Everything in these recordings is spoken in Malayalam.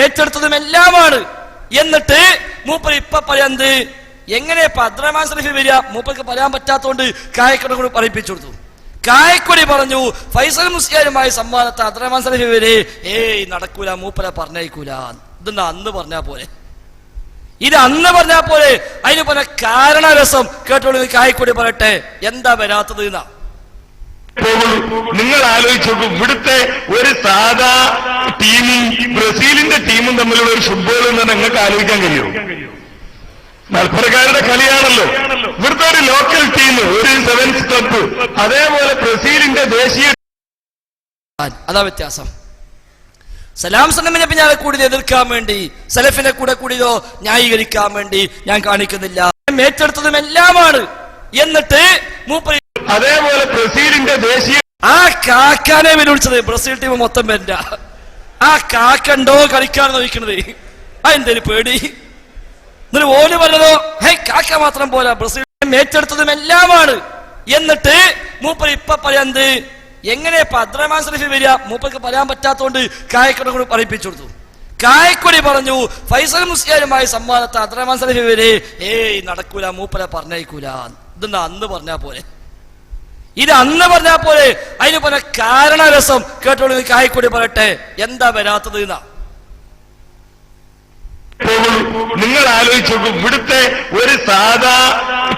ഏറ്റെടുത്തതും എല്ലാമാണ്. എന്നിട്ട് മൂപ്പർ ഇപ്പൊ പറയുന്നത് എങ്ങനെ അബ്ദുറഹ്മാൻ സലഫി വരിക? മൂപ്പർക്ക് പറയാൻ പറ്റാത്തതുകൊണ്ട് കായക്കൊടി കൂടി പറയിപ്പിച്ചു കൊടുത്തു. കായക്കൊടി പറഞ്ഞു ഫൈസൽ മുസ്ലിയാരുമായി സംവാദത്തെ അബ്ദുറഹ്മാൻ സലഫി വരെ നടക്കൂല, മൂപ്പരെ പറഞ്ഞേക്കൂല. ഇതെന്താ അന്ന് പറഞ്ഞാ പോലെ? ഇത് അന്ന് പറഞ്ഞാ പോലെ. അതിന് പോലെ കാരണരസം കേട്ടോളൂ. കായക്കൊടി പറയട്ടെ എന്താ വരാത്തത് എന്നാ. നിങ്ങൾ ആലോചിച്ചു നോക്കൂ, ഇവിടുത്തെ ഒരു സാധാ ടീമും ബ്രസീലിന്റെ ടീമും തമ്മിലുള്ള ഒരു ഫുട്ബോൾ എന്ന് നിങ്ങൾക്ക് ആലോചിക്കാൻ കഴിയുമോ? മലപ്പുറക്കാരുടെ കളിയാണല്ലോ. ഇവിടുത്തെ ഒരു ലോക്കൽ ടീം, ഒരു സെവൻസ് ക്ലബ്, അതേപോലെ ബ്രസീലിന്റെ ദേശീയ. അതാ വ്യത്യാസം. സലാം സലമിനെ പിന്നാലെ കൂടി എതിർക്കാൻ വേണ്ടി, സലഫിനെ കൂടിയോ ന്യായീകരിക്കാൻ വേണ്ടി ഞാൻ കാണിക്കുന്നില്ല. ഏറ്റെടുത്തതും എല്ലാമാണ്. എന്നിട്ട് മൂപ്പർ അതേപോലെ ബ്രസീലിന്റെ ദേശീയ ആ കാക്കാനെ വിളിച്ചത് ബ്രസീൽ ടീം മൊത്തം വരണ്ട. ആ കാക്കണ്ടോ കളിക്കാന്ന് ചോദിക്കണത്. അതെന്തേലും പേടി? എന്നിട്ട് ഓല് പറഞ്ഞതോ കാക്ക മാത്രം പോരാ, ബ്രസീൽ ഏറ്റെടുത്തതും എല്ലാമാണ്. എന്നിട്ട് മൂപ്പർ ഇപ്പൊ പറയുന്നത് എങ്ങനെ അബ്ദുറഹ്മാൻ സലഫി വരിക? മൂപ്പർക്ക് പറയാൻ പറ്റാത്തതുകൊണ്ട് കായക്കൊടി കൂടി പറയിപ്പിച്ചു കൊടുത്തു. കായക്കൊടി പറഞ്ഞു ഫൈസൽ മുസ്ലിയാരുമായി സംവാദത്തെ അബ്ദുറഹ്മാൻ സലഫി വരെ നടക്കൂല, മൂപ്പരെ പറഞ്ഞേക്കൂല. ഇതെന്താ അന്ന് പറഞ്ഞാ പോലെ? ഇത് അന്ന് പറഞ്ഞാ പോലെ. അതിന് പോലെ കാരണരസം കേട്ടോളൂ. കായക്കൊടി പറയട്ടെ എന്താ വരാത്തത് എന്നാ. നിങ്ങൾ ആലോചിച്ചു നോക്കൂ, ഇവിടുത്തെ ഒരു സാധാ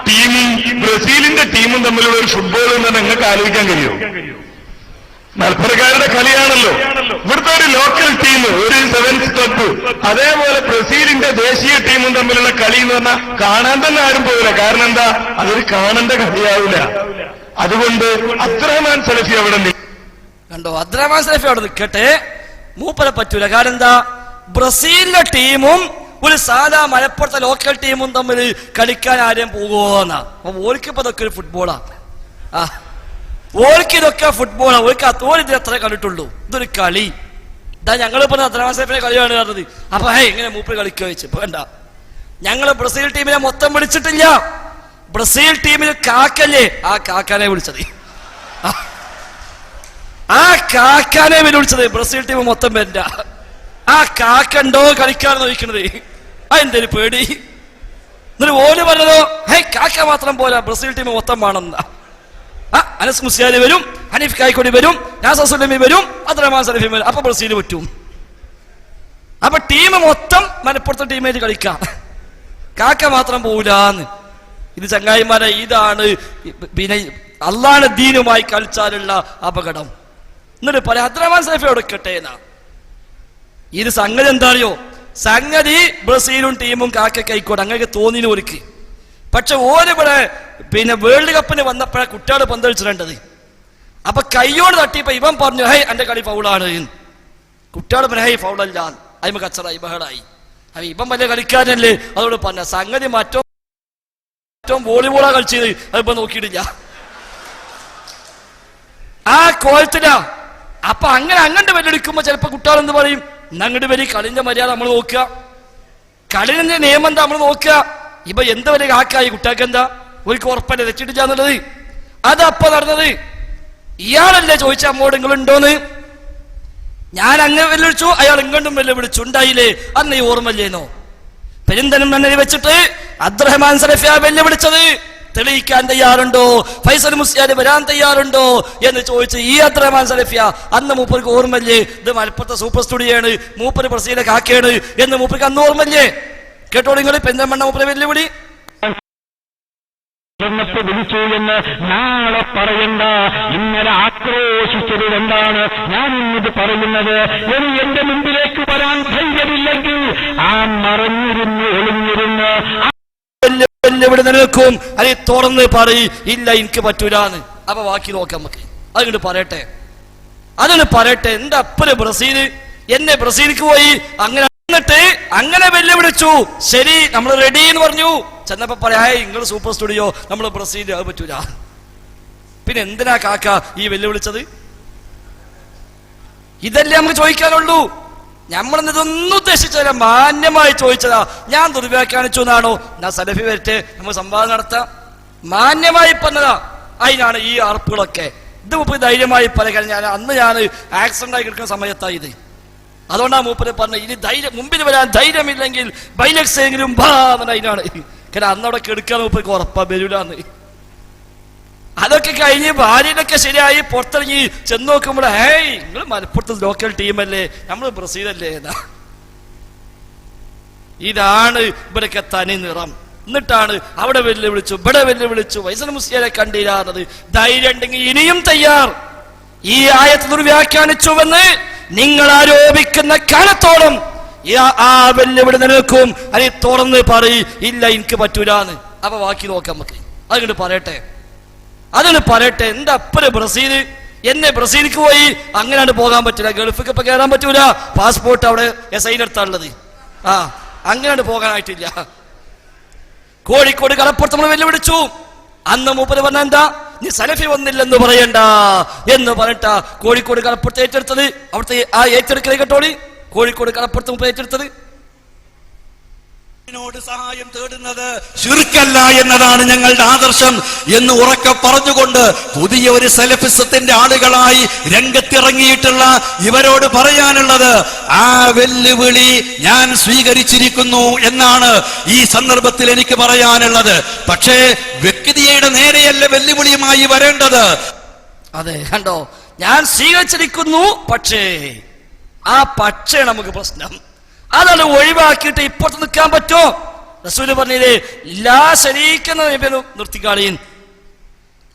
ടീമും ബ്രസീലിന്റെ ടീമും തമ്മിലുള്ള ഒരു ഫുട്ബോൾ എന്ന് നിങ്ങൾക്ക് ആലോചിക്കാൻ കഴിയുമോ? മലപ്പുറക്കാരുടെ കളിയാണല്ലോ. ഇവിടുത്തെ ഒരു ലോക്കൽ ടീം, ഒരു സെവൻസ് ക്ലബ്, അതേപോലെ ബ്രസീലിന്റെ ദേശീയ ടീമും തമ്മിലുള്ള കളി എന്ന് പറഞ്ഞാൽ കാണാൻ തന്നെ ആരും പോകില്ല. കാരണം എന്താ? അതൊരു കാണേണ്ട കളിയാവില്ല. അതുകൊണ്ട് അബ്ദുറഹ്മാൻ സലഫി അവിടെ കണ്ടോ? അബ്ദുറഹ്മാൻ സലഫി അവിടെ നിൽക്കട്ടെ, മൂപ്പരെ പറ്റൂല. കാരണം എന്താ? ബ്രസീലിന്റെ ടീമും ഒരു സാധാ മലപ്പുറത്തെ ലോക്കൽ ടീമും തമ്മിൽ കളിക്കാൻ ആരെയും പോകുമെന്നാ. അപ്പൊ ഓൽക്കിപ്പോ ഇതൊക്കെ ഒരു ഫുട്ബോളാ. ഓൽക്ക് ഇതൊക്കെ ഫുട്ബോളാ. ഓൽക്ക് ഇത് എത്ര കണ്ടിട്ടുള്ളൂ. ഇതൊരു കളി. ഇതാ ഞങ്ങളിപ്പോ അബ്ദുറഹ്മാൻ സലഫിനെ കളിയാണ് പറഞ്ഞത്. അപ്പൊ എങ്ങനെ മൂപ്പര് കളിക്കുക വെച്ച് ഇപ്പൊ കണ്ട. ഞങ്ങള് ബ്രസീൽ ടീമിനെ മൊത്തം വിളിച്ചിട്ടില്ല. ബ്രസീൽ ടീമിൽ കാക്കല്ലേ, ആ കാക്കാനെ വിളിച്ചത്. ആ കാക്കാനെ വിളിച്ചത് ബ്രസീൽ ടീം മൊത്തം വരണ്ട. ആ കാക്കണ്ടോ കളിക്കാന്ന് ചോദിക്കണത്. അതെന്തേലും പേടി? എന്നിട്ട് ഓല് പറഞ്ഞതോ കാക്ക മാത്രം പോരാ, ബ്രസീൽ ടീം മൊത്തം വേണമെന്ന. അനസ് മുസ്ലിയാരി വരും, ഹനീഫ് കായ്ക്കൊടി വരും, നാസർ സുലൈമി വരും, അബ്ദുറഹ്മാൻ സലഫി വരും. അപ്പൊ ബ്രസീൽ പറ്റും. അപ്പൊ ടീം മൊത്തം മലപ്പുറത്തെ ടീമായിട്ട് കളിക്കാം, കാക്ക മാത്രം പോകൂലാന്ന്. ഇത് ചങ്ങായിമാരെ, ഇതാണ് പിന്നെ അള്ളാഹുവിന്റെ ദീനുമായി കളിച്ചാലുള്ള അപകടം. എന്നിട്ട് പറയാം അബ്ദുറഹ്മാൻ സലഫി എടുക്കട്ടെ എന്നാ. ഇത് സംഗതി എന്താ അറിയോ? സംഗതി ബ്രസീലും ടീമും കാക്കൈക്കോട്ടെ അങ്ങനെ തോന്നിന് ഒരുക്ക്. പക്ഷെ ഓരിവിടെ പിന്നെ വേൾഡ് കപ്പിന് വന്നപ്പോഴാണ് കുട്ടികള് പന്തളിച്ചിടേണ്ടത്. അപ്പൊ കയ്യോട് തട്ടിയപ്പോ ഇവൻ പറഞ്ഞു എന്റെ കളി ഫൗളാണ്. കുട്ടികൾ പറഞ്ഞു ഫൗളല്ല, അതിമ കച്ചറായി ബഹളായി. അപ്പൊ ഇവൻ വലിയ കളിക്കാരനല്ലേ, അതോട് പറഞ്ഞ സംഗതി മറ്റോ വോളിബോളാ കളിച്ചത്. അതിപ്പോ നോക്കിയിട്ടില്ല, ആ കോലത്തിലാ. അപ്പൊ അങ്ങോട്ട് വെല്ലെടുക്കുമ്പോ ചിലപ്പോ കുട്ടികൾ എന്ത് പറയും? അങ്ങോട്ട് വരി, കളിന്റെ മര്യാദ നമ്മൾ നോക്കുക, കളിന്റെ നിയമം എന്താ നമ്മൾ നോക്കുക. ഇപ്പൊ എന്ത് വലിയ കാക്കായി കുട്ടികൾക്ക് എന്താ ഒരിക്കൽ ഉറപ്പല്ലേ തെറ്റിട്ടില്ല എന്നുള്ളത്. അതപ്പൊ നടന്നത്. ഇയാളല്ലേ ചോദിച്ച അമ്മോട് നിങ്ങളുണ്ടോന്ന്. ഞാൻ അങ്ങനെ വെല്ലുവിളിച്ചു, അയാൾ ഇങ്ങോട്ടും വെല്ലുവിളിച്ചു. ഉണ്ടായില്ലേ? അന്ന് ഈ ഓർമ്മല്ലേന്നോ? പെരിന്തനം മണ്ണിൽ വെച്ചിട്ട് അബ്ദുറഹ്മാൻ സലഫിയാ വെല്ലുവിളിച്ചത്. തെളിയിക്കാൻ തയ്യാറുണ്ടോ? ഫൈസൽ മുസ്ലിയാര് വരാൻ തയ്യാറുണ്ടോ എന്ന് ചോദിച്ച് ഈ അബ്ദുറഹ്മാൻ സലഫിയ. അന്ന് മൂപ്പർക്ക് ഓർമ്മല്ലേ ഇത് മലപ്പുറത്തെ സൂപ്പർ സ്റ്റുഡിയോയാണ്, മൂപ്പര് ബ്രസീലെ കാക്കയാണ് എന്ന് മൂപ്പർക്ക് അന്ന് ഓർമ്മല്ലേ? കേട്ടോ നിങ്ങൾ പെരിന്തൽമണ്ണ മൂപ്പരെ വെല്ലുവിളി. വിളിച്ചു എന്ന് നാളെ പറയണ്ട. ഇന്നലെ ആക്രോശിച്ചത് എന്താണ്? ഞാൻ ഇന്നത് പറയുന്നത്, ഇനി എന്റെ മുമ്പിലേക്ക് വരാൻ ധൈര്യമില്ലെങ്കിൽ ആ മറഞ്ഞിരുന്ന് ഒളിഞ്ഞിരുന്ന് വെല്ലുവിളി നിലനിൽക്കും. അത് തുറന്ന് പറയും ഇല്ല എനിക്ക് പറ്റൂലാന്ന്. അപ്പൊ ബാക്കി നോക്കാം നമുക്ക്. അതുകൊണ്ട് പറയട്ടെ, അതൊന്ന് പറയട്ടെ. എന്റെ അപ്പന് ബ്രസീല്, എന്നെ ബ്രസീലിക്ക് പോയി അങ്ങനെ എന്നിട്ട് അങ്ങനെ വെല്ലുവിളിച്ചു. ശരി, നമ്മൾ റെഡി എന്ന് പറഞ്ഞു. ചെന്നപ്പോ പറയാ നിങ്ങൾ സൂപ്പർ സ്റ്റുഡിയോ, നമ്മൾ ബ്രസീൽ, അത് പറ്റൂല. പിന്നെ എന്തിനാ കാക്ക ഈ വെല്ലുവിളിച്ചത്? ഇതല്ലേ നമുക്ക് ചോദിക്കാനുള്ളൂ. നമ്മളിതൊന്നും ഉദ്ദേശിച്ചതല്ല, മാന്യമായി ചോദിച്ചതാ. ഞാൻ ദുർവ്യാഖ്യാനിച്ചു എന്നാണോ? ഞാൻ സലഫി വരട്ടെ, നമ്മൾ സംവാദം നടത്താം. മാന്യമായി പറഞ്ഞതാ. അതിനാണ് ഈ അർപ്പുകളൊക്കെ. ഇത് മുമ്പ് ധൈര്യമായി പറയാൻ. അന്ന് ഞാൻ ആക്സിഡന്റ് ആയി കിടക്കുന്ന സമയത്തായി ഇത്. അതുകൊണ്ടാണ് മൂപ്പര് പറഞ്ഞ ഇനി ധൈര്യം മുമ്പിൽ വരാൻ ധൈര്യമില്ലെങ്കിൽ ബൈലക്സെങ്കിലും അതിനാണ്. കാരണം അന്നവിടെ കെടുക്കാൻ മൂപ്പർക്ക് ഉറപ്പാ വരൂലാന്ന്. അതൊക്കെ കഴിഞ്ഞ് ഭാര്യയിലൊക്കെ ശരിയായി പുറത്തിറങ്ങി ചെന്ന് നോക്കുമ്പോൾ ഹേയ് നിങ്ങൾ മലപ്പുറത്ത് ലോക്കൽ ടീമല്ലേ, നമ്മൾ ബ്രസീലല്ലേ എന്നാ. ഇതാണ് ഇവരൊക്കെ തനി നിറം. എന്നിട്ടാണ് അവിടെ വെല്ലുവിളിച്ചു ഇവിടെ വെല്ലുവിളിച്ചു ഫൈസൽ മുസ്ലിയാരെ കണ്ടില്ലാന്നത്. ധൈര്യം ഉണ്ടെങ്കിൽ ഇനിയും തയ്യാർ. ഈ ആയത്ത് വ്യാഖ്യാനിച്ചുവെന്ന് നിങ്ങൾ ആരോപിക്കുന്ന കാലത്തോളം ആ വെല്ലുവിളി നിലനിൽക്കും. അത് തുറന്ന് പറയും ഇല്ല എനിക്ക് പറ്റൂലാന്ന്. അപ്പൊ ബാക്കി നോക്കാം നമുക്ക്. അതുകൊണ്ട് പറയട്ടെ എന്താ അപ്പര് ബ്രസീല് എന്നെ ബ്രസീലിക്ക് പോയി അങ്ങനെയാണ് പോകാൻ പറ്റില്ല. ഗൾഫിക്ക് ഇപ്പൊ കയറാൻ പറ്റൂല, പാസ്പോർട്ട് അവിടെ SI അടുത്താണുള്ളത്. അങ്ങനെയാണ് പോകാനായിട്ടില്ല. കോഴിക്കോട് കടപ്പുറത്ത് നമ്മൾ വെല്ലുവിളിച്ചു. അന്ന് മൂപ്പര് പറഞ്ഞ എന്താ, നീ സലഫി വന്നില്ലെന്ന് പറയണ്ട എന്ന് പറഞ്ഞിട്ടാ കോഴിക്കോട് കടപ്പുറത്ത് ഏറ്റെടുത്തത്. അവിടുത്തെ ആ ഏറ്റെടുക്കൽ കേട്ടോളി. കോഴിക്കോട് കടപ്പുറത്ത് മൂപ്പര് ഏറ്റെടുത്തത് സഹായം തേടുന്നത് ശിർക്കല്ല എന്നതാണ് ഞങ്ങളുടെ ആദർശം എന്ന് ഉറക്കെ പറഞ്ഞുകൊണ്ട് പുതിയ ഒരു സലഫിസത്തിന്റെ ആളുകളായി രംഗത്തിറങ്ങിയിട്ടുള്ള ഇവരോട് പറയാനുള്ളത് ആ വെല്ലുവിളി ഞാൻ സ്വീകരിച്ചിരിക്കുന്നു എന്നാണ് ഈ സന്ദർഭത്തിൽ എനിക്ക് പറയാനുള്ളത്. പക്ഷേ വ്യക്തിയുടെ നേരെയല്ല വെല്ലുവിളിയുമായി വരേണ്ടത്. അതെ, കണ്ടോ, ഞാൻ സ്വീകരിച്ചിരിക്കുന്നു. പക്ഷേ ആ പക്ഷേ നമുക്ക് പ്രശ്നം അതാണ്. ഒഴിവാക്കിയിട്ട് ഇപ്പുറത്ത് നിൽക്കാൻ പറ്റുമോ? റസൂല് പറഞ്ഞില്ലേ ലാ ശരീക നിർത്തിക്കാളീൻ,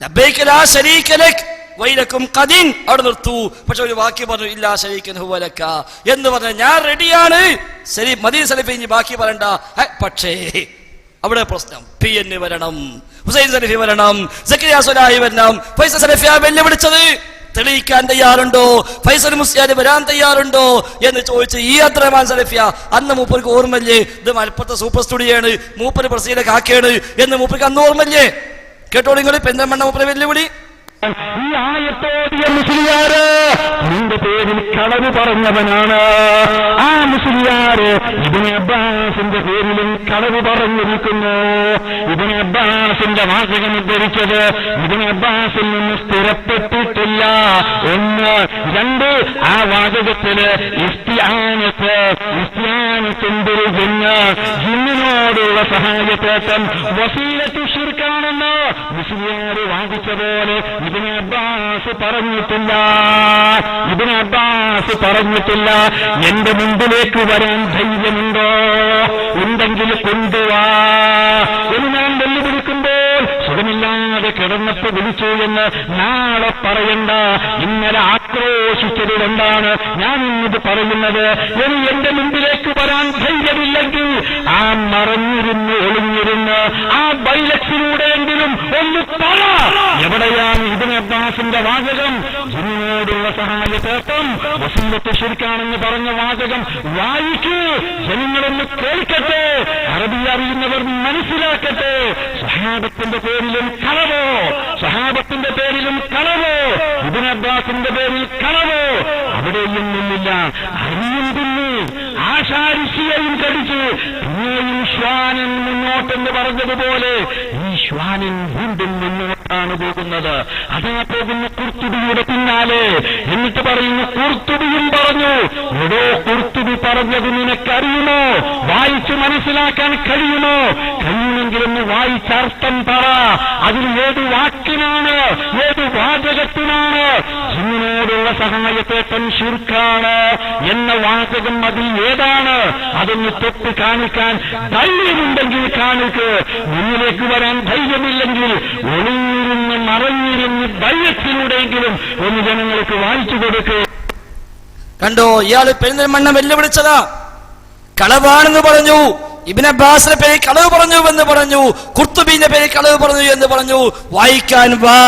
ലബ്ബൈക ലാ ശരീക ലക് വൈലക്കും ഖദീൻ, അവിടെ നിർത്തൂ. പക്ഷെ ഒരു വാക്യം പറഞ്ഞു ഇല്ലാ ശരീകൻ ഹുവ ലക എന്ന് പറഞ്ഞ ഞാൻ റെഡിയാണ്. ശരി മദീന സലഫി ഇനി ബാക്കി പറയണ്ട. പക്ഷേ അവിടെ പ്രശ്നം PN വരണം, ഹുസൈൻ സലഫി വരണം, സക്കരിയ സ്വലാഹി വരണം. ഫൈസൽ സലഫിയാ വെല്ലുവിളിച്ചത് തെളിയിക്കാൻ തയ്യാറുണ്ടോ? ഫൈസൽ മുസ്ലിയാർ വരാൻ തയ്യാറുണ്ടോ എന്ന് ചോദിച്ച് ഈ അബ്ദുറഹ്മാൻ സലഫിയ അന്ന് മൂപ്പർക്ക് ഓർമ്മല്ലേ ഇത് മലപ്പുറത്തെ സൂപ്പർ സ്റ്റുഡിയോയാണ്, മൂപ്പര് ബ്രസീലെ കാക്കയാണ് എന്ന് മൂപ്പർക്ക് അന്ന് ഓർമ്മല്ലേ? കേട്ടോ നിങ്ങൾ പെന്തമണ്ണ മൂപ്പരെ വെല്ലുവിളി. ഈ ആയത്തോടിയ മുസ്ലിയാര് നിന്റെ പേരിൽ കളവ് പറഞ്ഞവനാണ്. ആ മുസ്ലിയാര് ഇബ്നു അബ്ബാസിന്റെ പേരിലും കളവ് പറഞ്ഞിരിക്കുന്നു. ഇബ്നു അബ്ബാസിന്റെ വാചകം ഉദ്ധരിച്ചത് ഇബ്നു അബ്ബാസിൽ നിന്ന് സ്ഥിരപ്പെട്ടിട്ടില്ല. 1. 2 ആ വാചകത്തില് ജിന്നിനോടുള്ള സഹായത്തേട്ടം വസീലത്തു ശിർക്കാണെന്ന് മുസ്ലിയാര് വാദിച്ച പോലെ ഇബ്നു അബ്ബാസ് പറഞ്ഞിട്ടില്ല. എന്റെ മുമ്പിലേക്ക് വരാൻ ധൈര്യമുണ്ടോ? ഉണ്ടെങ്കിൽ കൊണ്ടുവാ എന്ന് ഞാൻ വെല്ലുവിളിക്കുമ്പോൾ സുഖമില്ലാതെ കിടന്നപ്പോ വിളിച്ചു എന്ന് നാളെ പറയണ്ട. ഇന്നലെ ആക്രോശിച്ചത് കൊണ്ടാണ് ഞാൻ ഇന്നത് പറയുന്നത്. ഇനി എന്റെ മുമ്പിലേക്ക് വരാൻ ധൈര്യമില്ലെങ്കിൽ ആ മറഞ്ഞിരുന്ന് ഒളിഞ്ഞിരുന്ന് ആ ബൈലക്സിലൂടെയെങ്കിലും ഒന്ന് പറ. എവിടെയാണ് ഇബ്നു അബ്ബാസിന്റെ വാചകം? ജിന്നിനോടുള്ള സഹായത്തേട്ടം വസീലത്ത് ശിർക്കാണെന്ന് പറഞ്ഞ വാചകം വായിക്കൂ, ജനങ്ങളൊന്ന് കേൾക്കട്ടെ, അറബി അറിയുന്നവർ മനസ്സിലാക്കട്ടെ. സഹാബത്തിന്റെ പേരിലും കളവോ, സഹാബത്തിന്റെ പേരിലും കളവോ, ഇബ്നു അബ്ബാസിന്റെ പേരിൽ കളവോ അവിടെയും നിന്നില്ല. അറിയും തിന്നു, ആശാരിശിയെയും കടിച്ചു, പിന്നെയും ശ്വാനൻ മുന്നോട്ടെന്ന് പറഞ്ഞതുപോലെ ഈ ശ്വാനൻ വീണ്ടും മുന്നോട്ടാണ് പോകുന്നത്. അതാ പോകുന്ന ഖുർത്തുബിയുടെ പിന്നാലെ. എന്നിട്ട് പറയുന്നു ഖുർത്തുബിയും പറഞ്ഞു. ഏതോ ഖുർത്തുബി പറഞ്ഞത് നിനക്കറിയുമോ? വായിച്ച് മനസ്സിലാക്കാൻ കഴിയുമോ? കഴിയുമെങ്കിലൊന്ന് വായിച്ചർത്ഥം പറ. അതിൽ ഏത് വാക്കിനാണ്, ഏത് വാചകത്തിനാണ് ജിന്നിനോടുള്ള സഹായത്തേട്ടം ശിർക്കാണ് എന്ന വാചകം അതിൽ ഏതാണ്? അതൊന്ന് തൊട്ട് കാണിക്കാൻ ധൈര്യമുണ്ടെങ്കിൽ കാണിക്ക്. മുന്നിലേക്ക് വരാൻ ധൈര്യമില്ലെങ്കിൽ ഒളിഞ്ഞിരുന്ന് മറഞ്ഞിരുന്ന് ധൈര്യത്തിലൂടെയെങ്കിലും ഒന്ന് ജനങ്ങൾക്ക് വായിച്ചു കൊടുക്കുക. കണ്ടോ, ഇയാള് പെരുന്തൽമണ്ണ വെല്ലുവിളിച്ചതാ, കളവാണെന്ന് പറഞ്ഞു. ഇബ്നു അബ്ബാസിന്റെ പേരിൽ കളവ് പറഞ്ഞു എന്ന് പറഞ്ഞു, ഖുർത്തുബിന്റെ പേരിൽ കളവ് പറഞ്ഞു എന്ന് പറഞ്ഞു. വായിക്കാൻ വാ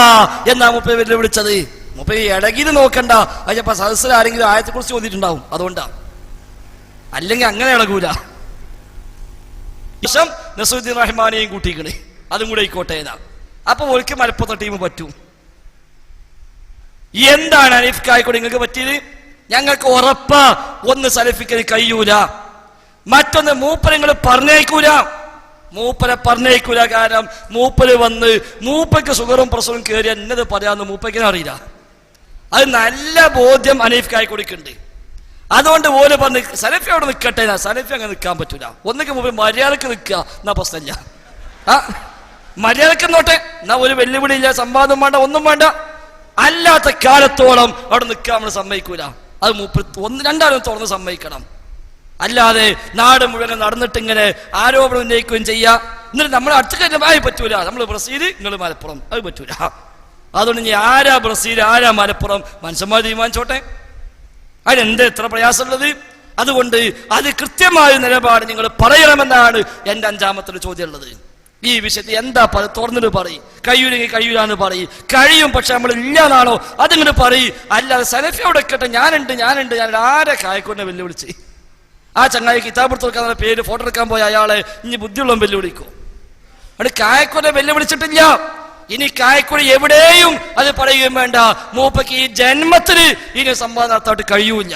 എന്നാ മുപ്പേ വെല്ലുവിളിച്ചത്. മുപ്പേ ഇടകിത് നോക്കണ്ട. അതിപ്പോ സദസ്സിൽ ആരെങ്കിലും ആയത്തെ കുറിച്ച് ചോദിച്ചിട്ടുണ്ടാവും, അതുകൊണ്ടാ. അല്ലെങ്കിൽ അങ്ങനെ ഇളകൂല. ശേഷം നസറുദ്ദീൻ റഹ്മാനെയും കൂട്ടിക്കണേ, അതും കൂടെ ആയിക്കോട്ടെ. അപ്പൊ ഓൾക്ക് മലപ്പുറത്തെ ടീം പറ്റും. എന്താണ് അനീഫ്ക്കായിക്കോട്ടെ നിങ്ങൾക്ക് പറ്റിയത്? ഞങ്ങൾക്ക് ഉറപ്പാ. ഒന്ന് സലഫിക്കൽ കഴിയൂല, മറ്റൊന്ന് മൂപ്പരെ നിങ്ങൾ പറഞ്ഞേക്കൂല. മൂപ്പരെ പറഞ്ഞേക്കൂല. കാരണം മൂപ്പര് വന്ന് മൂപ്പയ്ക്ക് സുഖറും പ്രസവം കയറി എന്നത് പറയാന്ന് മൂപ്പയ്ക്കിനെ അറിയില്ല. അത് നല്ല ബോധ്യം അനീഫ്ക്കായിക്കോടിക്കുണ്ട്. അതുകൊണ്ട് ഓല് പറഞ്ഞ് സലഫി അവിടെ നിൽക്കട്ടെ. സലഫി അങ്ങനെ നിൽക്കാൻ പറ്റൂല. ഒന്നിക്ക് മുമ്പ് മര്യാദക്ക് നിൽക്കുക, എന്നാ പ്രശ്നമില്ല. ആ മര്യാദക്ക് നോട്ടെ, എന്നാ ഒരു വെല്ലുവിളിയില്ല, സംവാദം വേണ്ട, ഒന്നും വേണ്ട. അല്ലാത്ത കാലത്തോളം അവിടെ നിൽക്കാൻ നമ്മൾ സമ്മതിക്കൂല. അത് രണ്ടാളും തുറന്ന് സമ്മതിക്കണം. അല്ലാതെ നാട് മുഴുവൻ നടന്നിട്ട് ഇങ്ങനെ ആരോപണം ഉന്നയിക്കുകയും ചെയ്യാം. എന്നിട്ട് നമ്മൾ അടുത്ത കാര്യം പറ്റൂല, നമ്മൾ ബ്രസീൽ, നിങ്ങൾ മലപ്പുറം, അത് പറ്റൂല. അതുകൊണ്ട് ഇനി ആരാ ബ്രസീൽ ആരാ മലപ്പുറം മനുഷ്യന്മാർ തീരുമാനിച്ചോട്ടെ. അതിനെന്ത് എത്ര പ്രയാസമുള്ളത്? അതുകൊണ്ട് അത് കൃത്യമായ നിലപാട് നിങ്ങൾ പറയണമെന്നാണ് എൻ്റെ അഞ്ചാമത്തെ ചോദ്യം ഉള്ളത്. ഈ വിഷയത്തിൽ എന്താ തുറന്നിട്ട് പറയും. കഴിയൂലെങ്കിൽ കഴിയൂലാന്ന് പറയും. കഴിയും, പക്ഷെ നമ്മൾ ഇല്ലാന്നാണോ അതിങ്ങനെ പറയും. അല്ലാതെ സലഫിയോടെ കേട്ടെ ഞാനുണ്ട് ആരെ കായക്കൊന്നെ വെല്ലുവിളിച്ച്. ആ ചങ്ങായി കിതാബ് എടുത്ത് കൊടുക്കാൻ പേര് ഫോട്ടോ എടുക്കാൻ പോയ അയാളെ ഇനി ബുദ്ധിയുള്ള വെല്ലുവിളിക്കും. അവിടെ കായക്കൊന്നെ വെല്ലുവിളിച്ചിട്ടില്ല. ഇനി കായക്കൊടി എവിടെയും അത് പറയുകയും വേണ്ട. മൂപ്പയ്ക്ക് ഈ ജന്മത്തിന് ഇനി സംവാദം നടത്തായിട്ട് കഴിയൂല.